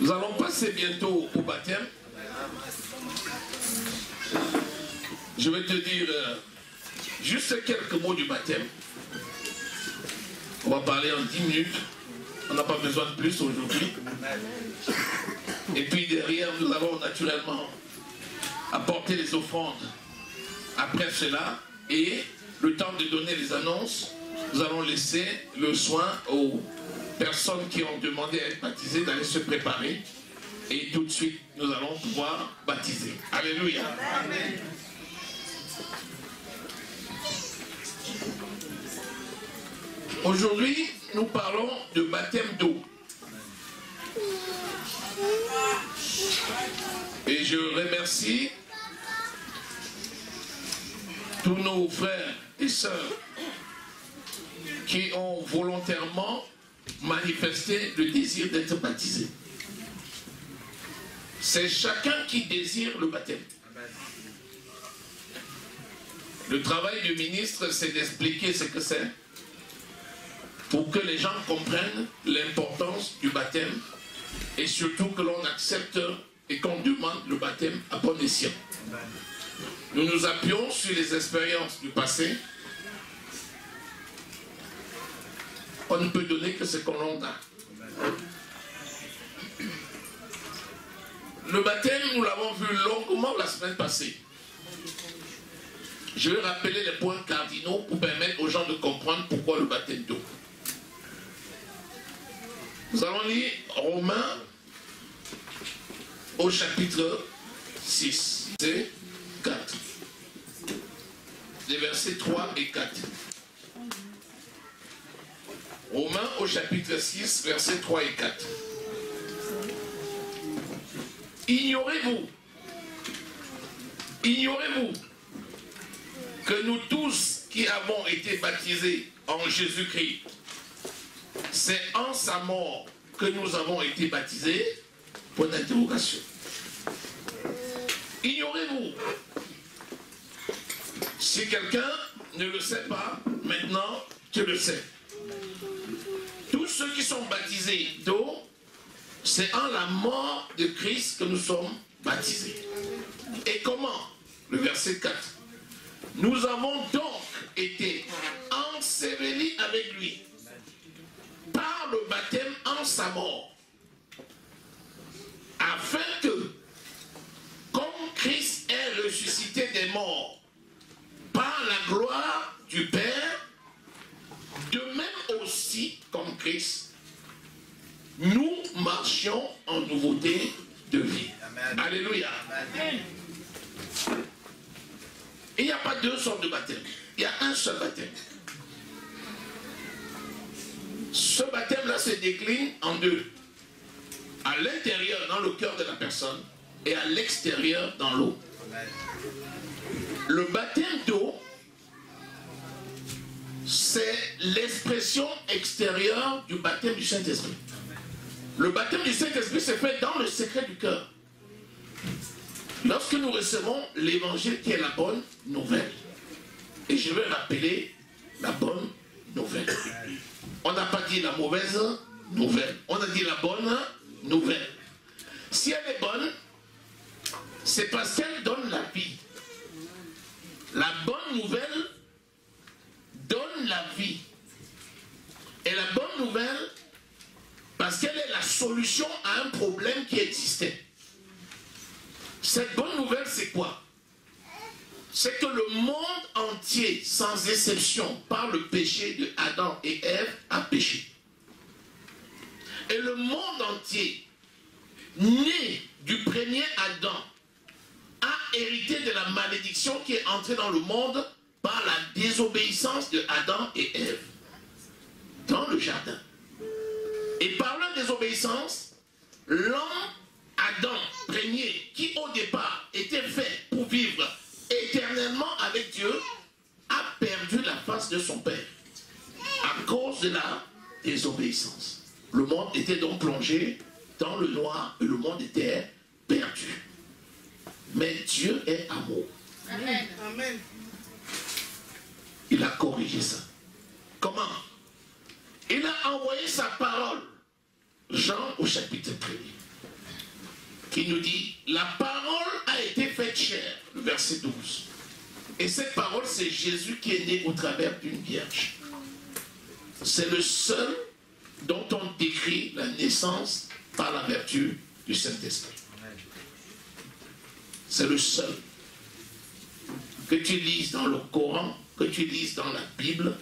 Nous allons passer bientôt au baptême. Je vais te dire juste quelques mots du baptême. On va parler en 10 minutes. On n'a pas besoin de plus aujourd'hui. Et puis derrière, nous allons naturellement apporter les offrandes. Après cela, et le temps de donner les annonces, nous allons laisser le soin aux personnes qui ont demandé à être baptisées d'aller se préparer. Et tout de suite, nous allons pouvoir baptiser. Alléluia. Amen. Aujourd'hui, nous parlons de baptême d'eau. Et je remercie tous nos frères et sœurs qui ont volontairement manifesté le désir d'être baptisés. C'est chacun qui désire le baptême. Le travail du ministre, c'est d'expliquer ce que c'est, pour que les gens comprennent l'importance du baptême et surtout que l'on accepte et qu'on demande le baptême à bon escient. Nous nous appuyons sur les expériences du passé. On ne peut donner que ce qu'on a. Le baptême, nous l'avons vu longuement la semaine passée. Je vais rappeler les points cardinaux pour permettre aux gens de comprendre pourquoi le baptême d'eau. Nous allons lire Romains au chapitre 6, c'est 4. Les versets 3 et 4. Romains au chapitre 6, versets 3 et 4. Ignorez-vous que nous tous qui avons été baptisés en Jésus-Christ, c'est en sa mort que nous avons été baptisés? Point d'interrogation. Ignorez-vous? Si quelqu'un ne le sait pas, maintenant tu le sais. Tous ceux qui sont baptisés d'eau, c'est en la mort de Christ que nous sommes baptisés. Et comment? Le verset 4. Nous avons donc été ensevelis avec lui par le baptême en sa mort, afin que, comme Christ est ressuscité des morts par la gloire du Père, de même aussi, comme Christ, nous marchions en nouveauté de vie. Amen. Alléluia. Amen. Il n'y a pas deux sortes de baptême. Il y a un seul baptême. Ce baptême-là se décline en deux. À l'intérieur, dans le cœur de la personne, et à l'extérieur, dans l'eau. Le baptême d'eau, c'est l'expression extérieure du baptême du Saint-Esprit. Le baptême du Saint-Esprit se fait dans le secret du cœur. Lorsque nous recevons l'évangile qui est la bonne nouvelle. Et je vais rappeler la bonne nouvelle. On n'a pas dit la mauvaise nouvelle. On a dit la bonne nouvelle. Si elle est bonne, c'est parce qu'elle donne la vie. La bonne nouvelle donne la vie. Et la bonne nouvelle, parce qu'elle est la solution à un problème qui existait. Cette bonne nouvelle, c'est quoi? C'est que le monde entier, sans exception, par le péché de Adam et Ève, a péché. Et le monde entier, né du premier Adam, a hérité de la malédiction qui est entrée dans le monde par la désobéissance de Adam et Ève dans le jardin. Et par leur désobéissance, l'homme Adam premier, qui au départ était fait pour vivre éternellement avec Dieu, a perdu la face de son Père à cause de la désobéissance. Le monde était donc plongé dans le noir et le monde était perdu. Mais Dieu est amour. Amen. Amen. Il a corrigé ça. Comment? Il a envoyé sa parole. Jean au chapitre 1er. qui nous dit, la parole a été faite chair, le verset 12. Et cette parole, c'est Jésus qui est né au travers d'une vierge. C'est le seul dont on décrit la naissance par la vertu du Saint-Esprit. C'est le seul. Que tu lises dans le Coran, que tu lises dans la Bible,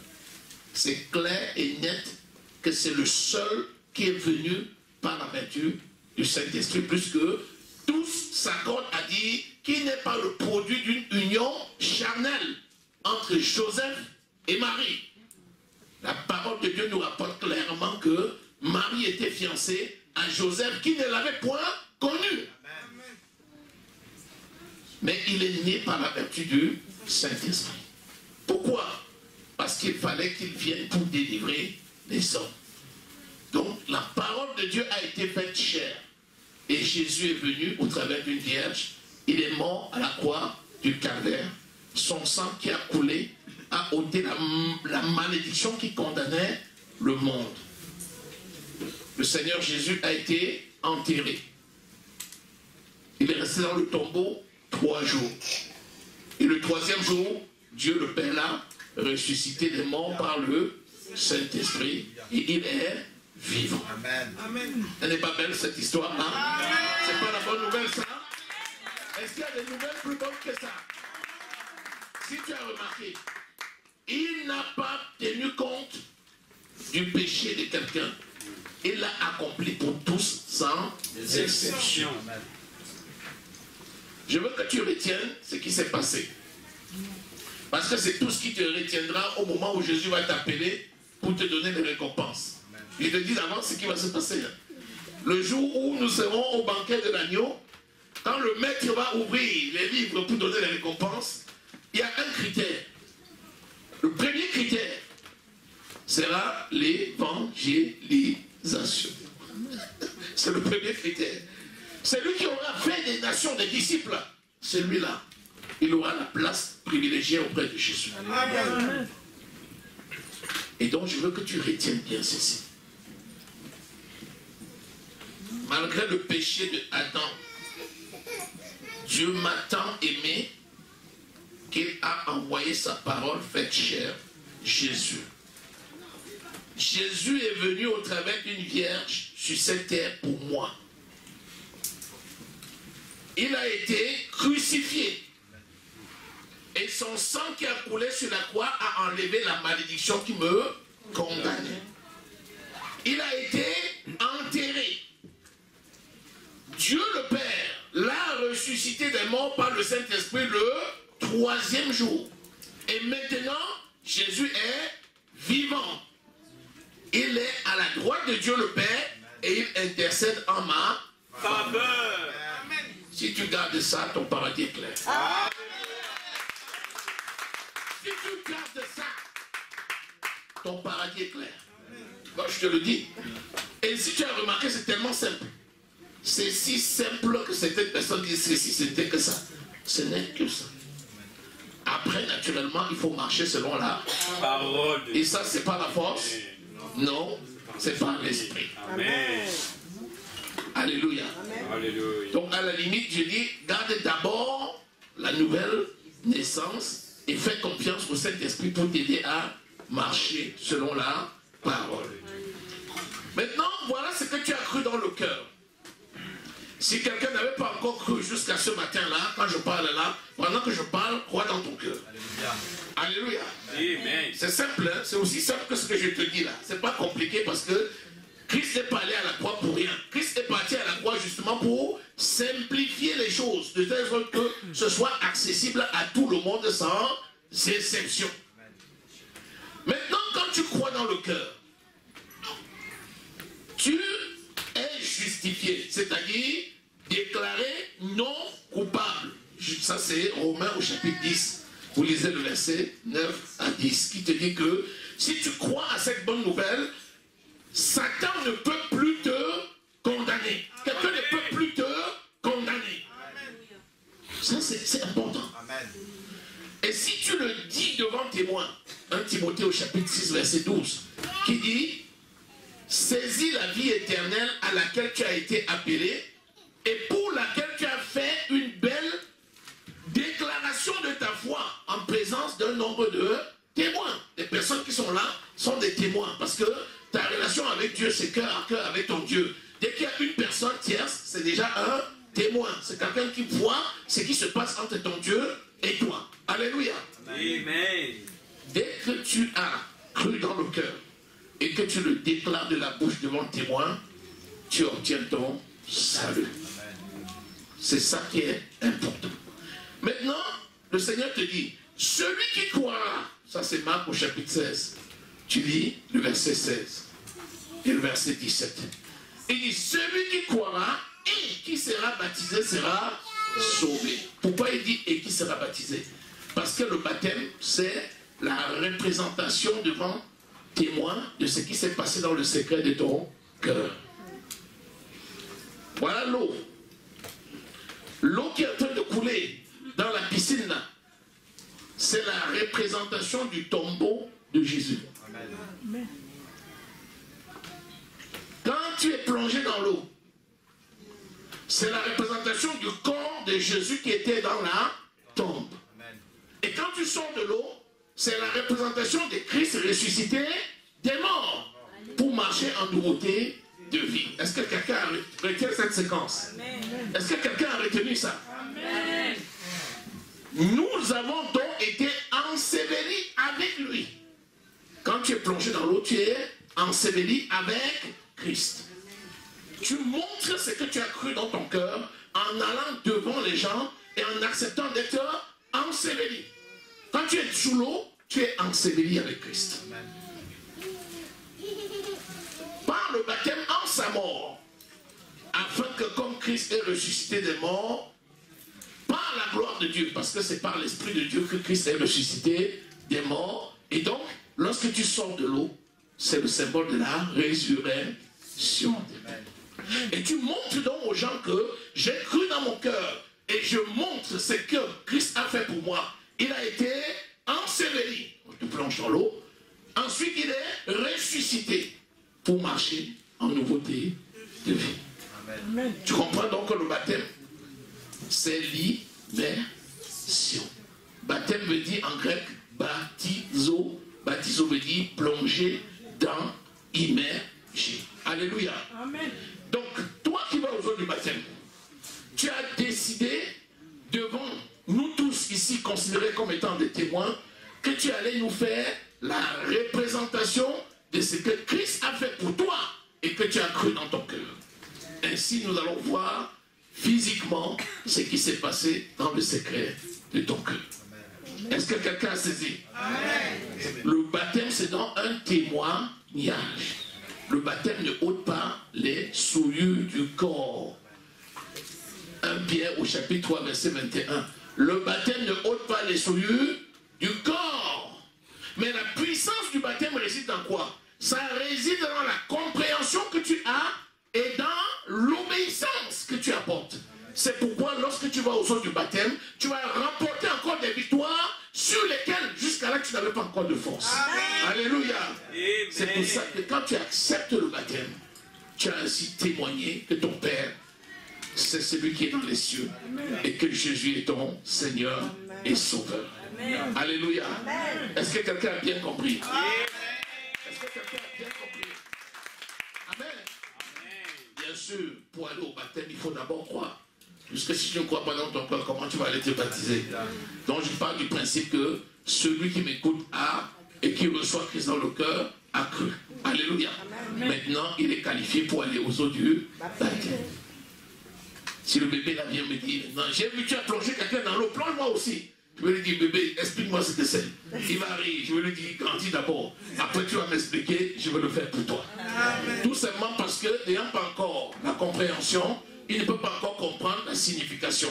c'est clair et net que c'est le seul qui est venu par la vertu du Saint-Esprit, puisque tous s'accordent à dire qu'il n'est pas le produit d'une union charnelle entre Joseph et Marie. La parole de Dieu nous rapporte clairement que Marie était fiancée à Joseph qui ne l'avait point connu. Mais il est né par la vertu du Saint-Esprit. Pourquoi? Parce qu'il fallait qu'il vienne pour délivrer les hommes. Donc la parole de Dieu a été faite chair. Et Jésus est venu au travers d'une vierge. Il est mort à la croix du calvaire. Son sang qui a coulé a ôté la malédiction qui condamnait le monde. Le Seigneur Jésus a été enterré. Il est resté dans le tombeau 3 jours. Et le 3e jour, Dieu le Père l'a ressuscité des morts par le Saint-Esprit. Et il est vivant. Amen. Elle n'est pas belle cette histoire-là? C'est pas la bonne nouvelle ça? Est-ce qu'il y a des nouvelles plus bonnes que ça? Si tu as remarqué, il n'a pas tenu compte du péché de quelqu'un. Il l'a accompli pour tous sans exception. Je veux que tu retiennes ce qui s'est passé. Parce que c'est tout ce qui te retiendra au moment où Jésus va t'appeler pour te donner des récompenses. Je te dis d'avance ce qui va se passer. Le jour où nous serons au banquet de l'agneau, quand le maître va ouvrir les livres pour donner les récompenses, il y a un critère. Le premier critère sera l'évangélisation. C'est le premier critère. Celui qui aura fait des nations des disciples, celui-là, il aura la place privilégiée auprès de Jésus. Amen. Et donc je veux que tu retiennes bien ceci. Malgré le péché de Adam, Dieu m'a tant aimé qu'il a envoyé sa parole faite chair, Jésus. Jésus est venu au travers d'une vierge sur cette terre pour moi. Il a été crucifié. Et son sang qui a coulé sur la croix a enlevé la malédiction qui me condamnait. Il a été enterré. Dieu le Père l'a ressuscité des morts par le Saint-Esprit le 3e jour. Et maintenant, Jésus est vivant. Il est à la droite de Dieu le Père et il intercède en ma faveur. Si tu gardes ça, ton paradis est clair. Amen. Si tu gardes ça, ton paradis est clair. Moi, je te le dis. Et si tu as remarqué, c'est tellement simple. C'est si simple que certaines personnes disent que si c'était que ça. Ce n'est que ça. Après, naturellement, il faut marcher selon la parole. Et ça, c'est pas la force. Non, c'est par l'esprit. Amen. Alléluia. Amen. Donc, à la limite, je dis, garde d'abord la nouvelle naissance et fais confiance au Saint-Esprit pour t'aider à marcher selon la parole. Maintenant, voilà ce que tu as cru dans le cœur. Si quelqu'un n'avait pas encore cru jusqu'à ce matin-là, quand je parle là, pendant que je parle, crois dans ton cœur. Alléluia. Amen. C'est simple, hein? C'est aussi simple que ce que je te dis là. C'est pas compliqué parce que Christ n'est pas allé à la croix pour rien. Christ est parti à la croix justement pour simplifier les choses, de telle sorte que ce soit accessible à tout le monde sans exception. Maintenant, quand tu crois dans le cœur, tu es justifié, c'est-à-dire déclaré non coupable. Ça c'est Romains au chapitre 10. Vous lisez le verset 9 à 10 qui te dit que si tu crois à cette bonne nouvelle, Satan ne peut plus te condamner. Quelqu'un ne peut plus te condamner. Ça c'est important. Et si tu le dis devant témoin, 1 Timothée au chapitre 6 verset 12, qui dit: saisis la vie éternelle à laquelle tu as été appelé et pour laquelle tu as fait une belle déclaration de ta foi en présence d'un nombre de témoins. Les personnes qui sont là sont des témoins parce que ta relation avec Dieu, c'est cœur à cœur avec ton Dieu. Dès qu'il y a une personne tierce, c'est déjà un témoin. C'est quelqu'un qui voit ce qui se passe entre ton Dieu et toi. Alléluia. Amen. Dès que tu as cru dans le cœur et que tu le déclares de la bouche devant le témoin, tu obtiens ton salut. C'est ça qui est important. Maintenant, le Seigneur te dit, celui qui croira, ça c'est Marc au chapitre 16, tu lis le verset 16 et le verset 17. Il dit, celui qui croira et qui sera baptisé sera sauvé. Pourquoi il dit et qui sera baptisé? Parce que le baptême, c'est la représentation devant témoin de ce qui s'est passé dans le secret de ton cœur. Voilà l'eau. L'eau qui est en train de couler dans la piscine là, c'est la représentation du tombeau de Jésus. Amen. Quand tu es plongé dans l'eau, c'est la représentation du corps de Jésus qui était dans la tombe. Amen. Et quand tu sors de l'eau, c'est la représentation de Christ ressuscité des morts pour marcher en nouveauté de vie. Est-ce que quelqu'un retient cette séquence? Est-ce que quelqu'un a retenu ça? Amen. Nous avons donc été ensevelis avec lui. Quand tu es plongé dans l'eau, tu es enseveli avec Christ. Tu montres ce que tu as cru dans ton cœur en allant devant les gens et en acceptant d'être enseveli. Quand tu es sous l'eau, tu es enseveli avec Christ. Par le baptême en sa mort, afin que comme Christ est ressuscité des morts, par la gloire de Dieu, parce que c'est par l'Esprit de Dieu que Christ est ressuscité des morts, et donc, lorsque tu sors de l'eau, c'est le symbole de la résurrection. Et tu montres donc aux gens que j'ai cru dans mon cœur, et je montre ce que Christ a fait pour moi. Il a été enseveli, on te plonge dans l'eau, ensuite il est ressuscité pour marcher en nouveauté de vie. Amen. Tu comprends donc que le baptême, c'est l'immersion. Baptême veut dire en grec baptizo. Baptizo veut dire plonger dans, immerger. Alléluia. Amen. Donc, toi qui vas aux eaux du baptême, tu as décidé devant nous tous ici considérés comme étant des témoins que tu allais nous faire la représentation de ce que Christ a fait pour toi et que tu as cru dans ton cœur. Ainsi, nous allons voir physiquement ce qui s'est passé dans le secret de ton cœur. Est-ce que quelqu'un a saisi? Amen. Le baptême, c'est donc un témoignage. Le baptême ne ôte pas les souillures du corps. 1 Pierre au chapitre 3, verset 21. Le baptême ne ôte pas les souillures du corps. Mais la puissance du baptême réside dans quoi? Ça réside dans la compréhension que tu as et dans l'obéissance que tu apportes. C'est pourquoi lorsque tu vas aux eaux du baptême, tu vas remporter encore des victoires sur lesquelles jusqu'à là tu n'avais pas encore de force. Amen. Alléluia. C'est pour ça que quand tu acceptes le baptême, tu as ainsi témoigné que ton Père, c'est celui qui est dans les cieux. Amen. Et que Jésus est ton Seigneur. Amen. Et Sauveur. Amen. Alléluia. Est-ce que quelqu'un a bien compris? Est-ce que quelqu'un a bien compris? Amen. Bien sûr, pour aller au baptême, il faut d'abord croire. Puisque si tu ne crois pas dans ton cœur, comment tu vas aller te baptiser? Donc je parle du principe que celui qui m'écoute a et qui reçoit Christ dans le cœur a cru. Alléluia. Amen. Maintenant, il est qualifié pour aller aux eaux du baptême. Si le bébé là vient me dire, non, j'ai vu tu as plongé quelqu'un dans l'eau, plonge-moi aussi. Je vais lui dire, bébé, explique-moi ce que c'est. Il va rire, je vais lui dire, grandis d'abord. Après tu vas m'expliquer, je vais le faire pour toi. Amen. Tout simplement parce que, n'ayant pas encore la compréhension, il ne peut pas encore comprendre la signification.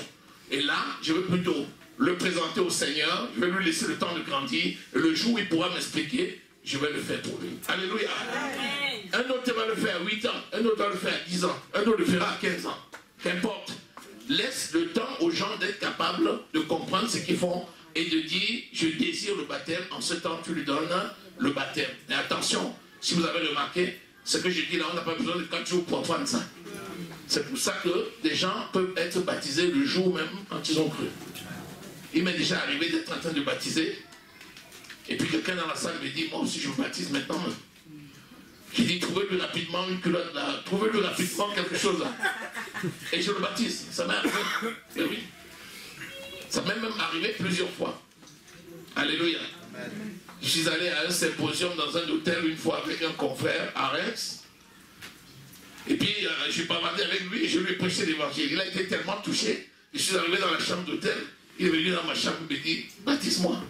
Et là, je vais plutôt le présenter au Seigneur, je vais lui laisser le temps de grandir, et le jour où il pourra m'expliquer, je vais le faire pour lui. Alléluia. Amen. Un autre va le faire à 8 ans, un autre va le faire à 10 ans, un autre le fera à 15 ans. Qu'importe. Laisse le temps aux gens d'être capables de comprendre ce qu'ils font et de dire, je désire le baptême, en ce temps tu lui donnes le baptême. Mais attention, si vous avez remarqué, ce que je dis là, on n'a pas besoin de 4 jours pour apprendre ça. C'est pour ça que des gens peuvent être baptisés le jour même quand ils ont cru. Il m'est déjà arrivé d'être en train de baptiser. Et puis quelqu'un dans la salle me dit, moi aussi je me baptise maintenant. J'ai dit, trouvez-lui rapidement une culotte là, trouvez-lui rapidement quelque chose là. Et je le baptise. Ça m'est arrivé. Et oui. Ça m'est même arrivé plusieurs fois. Alléluia. Je suis allé à un symposium dans un hôtel une fois avec un confrère à Reims. Et puis j'ai bavardé avec lui et je lui ai prêché l'évangile. Il a été tellement touché. Je suis arrivé dans la chambre d'hôtel. Il est venu dans ma chambre et me dit, baptise-moi.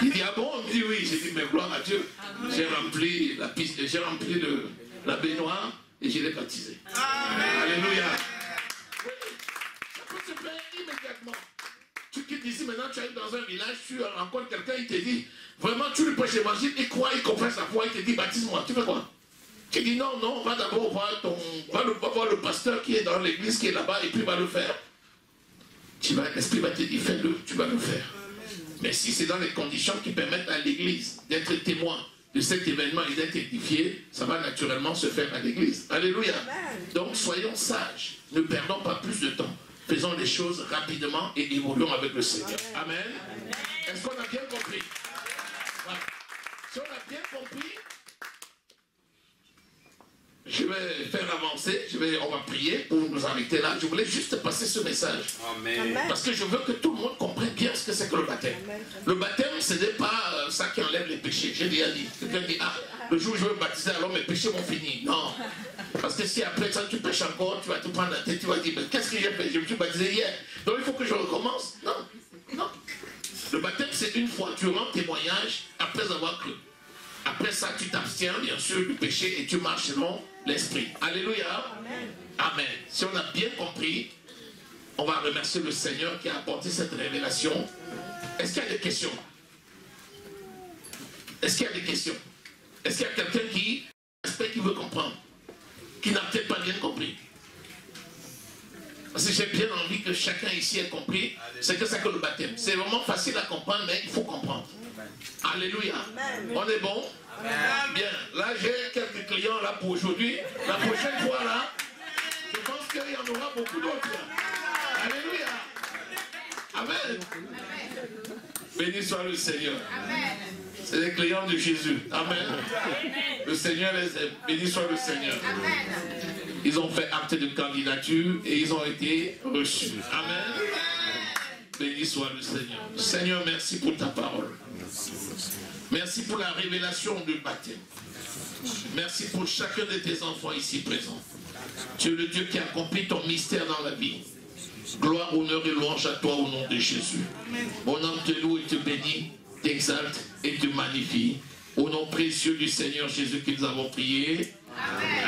Il dit, ah bon? Il me dit oui. J'ai dit, mais gloire à Dieu. J'ai rempli la piste, j'ai rempli la baignoire et je l'ai baptisé. Alléluia. Oui, ça peut se faire immédiatement. Tu quittes ici, maintenant tu arrives dans un village, tu rencontres quelqu'un, il te dit, vraiment tu lui prêches l'évangile, il croit, il confesse la foi, il te dit, baptise-moi. Tu fais quoi? Tu dis, non, non, va d'abord voir voir le pasteur qui est dans l'église, qui est là-bas, et puis va le faire. L'Esprit va te dire, fais-le, tu vas le faire. Mais si c'est dans les conditions qui permettent à l'église d'être témoin de cet événement et d'être édifié, ça va naturellement se faire à l'église. Alléluia. Donc soyons sages, ne perdons pas plus de temps. Faisons les choses rapidement et évoluons avec le Seigneur. Amen. Est-ce qu'on a bien compris? Voilà. Si on a bien compris, je vais faire avancer, on va prier pour nous arrêter là. Je voulais juste passer ce message. Amen. Parce que je veux que tout le monde comprenne bien ce que c'est que le baptême. Amen. Le baptême, ce n'est pas ça qui enlève les péchés. J'ai déjà dit. Quelqu'un dit, ah, le jour où je veux me baptiser, alors mes péchés vont finir. Non. Parce que si après ça tu pêches encore, tu vas te prendre la tête, tu vas dire, mais qu'est-ce que j'ai fait? Je me suis baptisé hier. Donc il faut que je recommence. Non. Non. Le baptême, c'est une fois. Tu rends témoignage après avoir cru. Après ça, tu t'abstiens, bien sûr, du péché et tu marches selon l'Esprit. Alléluia. Amen. Amen. Si on a bien compris, on va remercier le Seigneur qui a apporté cette révélation. Est-ce qu'il y a des questions? Est-ce qu'il y a des questions? Est-ce qu'il y a quelqu'un qui veut comprendre, qui n'a peut-être pas bien compris? Parce que j'ai bien envie que chacun ici ait compris ce que c'est que le baptême. C'est vraiment facile à comprendre, mais il faut comprendre. Alléluia. On est bon? Bien. Là, j'ai quelques clients là pour aujourd'hui. La prochaine fois là, je pense qu'il y en aura beaucoup d'autres. Alléluia. Amen. Béni soit le Seigneur. C'est les clients de Jésus. Amen. Le Seigneur les aime. Béni soit le Seigneur. Ils ont fait acte de candidature et ils ont été reçus. Amen. Béni soit le Seigneur. Seigneur, merci pour ta parole. Merci pour la révélation du baptême. Merci pour chacun de tes enfants ici présents. Tu es le Dieu qui a accompli ton mystère dans la vie. Gloire, honneur et louange à toi au nom de Jésus. Mon âme te loue et te bénit, t'exalte et te magnifie. Au nom précieux du Seigneur Jésus que nous avons prié. Amen.